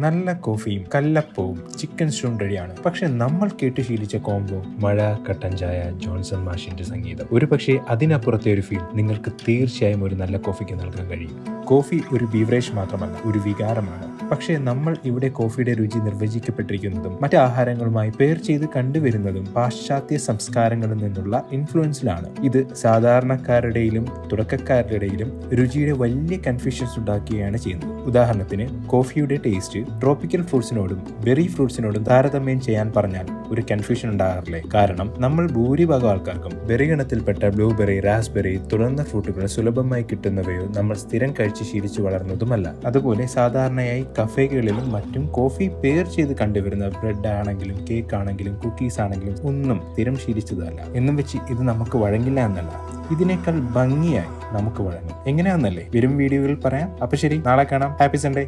നല്ല കോഫിയും കല്ലപ്പവും ചിക്കൻ സ്റ്റൂൺ റെഡിയാണ്. പക്ഷെ നമ്മൾ കേട്ട് ശീലിച്ച കോംബോ മഴ, കട്ടൻ ചായ, ജോൺസൺ മാഷിന്റെ സംഗീതം. ഒരു പക്ഷേ അതിനപ്പുറത്തെ ഒരു ഫീൽ നിങ്ങൾക്ക് തീർച്ചയായും ഒരു നല്ല കോഫിക്ക് നൽകാൻ കഴിയും. കോഫി ഒരു ബീവറേജ് മാത്രമല്ല, ഒരു വികാരമാണ്. പക്ഷേ നമ്മൾ ഇവിടെ കോഫിയുടെ രുചി നിർവചിക്കപ്പെട്ടിരിക്കുന്നതും മറ്റ് ആഹാരങ്ങളുമായി പേർ ചെയ്ത് കണ്ടുവരുന്നതും പാശ്ചാത്യ സംസ്കാരങ്ങളിൽ നിന്നുള്ള ഇൻഫ്ലുവൻസിലാണ്. ഇത് സാധാരണക്കാരുടെയിലും തുടക്കക്കാരുടെയിലും രുചിയുടെ വലിയ കൺഫ്യൂഷൻസ് ഉണ്ടാക്കുകയാണ് ചെയ്യുന്നത്. ഉദാഹരണത്തിന്, കോഫിയുടെ ടേസ്റ്റ് ട്രോപ്പിക്കൽ ഫ്രൂട്ട്സിനോടും ബെറി ഫ്രൂട്ട്സിനോടും താരതമ്യം ചെയ്യാൻ പറഞ്ഞാൽ ഒരു കൺഫ്യൂഷൻ ഉണ്ടാകാറില്ലേ? കാരണം നമ്മൾ ഭൂരിഭാഗം ആൾക്കാർക്കും ബെറി ഗണത്തിൽപ്പെട്ട ബ്ലൂബെറി, റാസ്ബെറി തുടർന്ന ഫ്രൂട്ടുകൾ സുലഭമായി കിട്ടുന്നവയോ നമ്മൾ സ്ഥിരം കഴിച്ച് ശീലിച്ചു വളർന്നതുമല്ല. അതുപോലെ സാധാരണയായി കഫേകളിലും മറ്റും കോഫി പേർ ചെയ്ത് കണ്ടുവരുന്ന ബ്രെഡ് ആണെങ്കിലും കേക്ക് ആണെങ്കിലും കുക്കീസ് ആണെങ്കിലും ഒന്നും സ്ഥിരം ശീലിച്ചതല്ല. എന്നും വെച്ച് ഇത് നമുക്ക് വഴങ്ങില്ല എന്നല്ല, ഇതിനേക്കാൾ ഭംഗിയായി നമുക്ക് വഴങ്ങും. എങ്ങനെയാണെന്നല്ലേ വരും വീഡിയോകളിൽ പറയാം. അപ്പൊ ശരി, നാളെ കാണാം. Happy Sunday.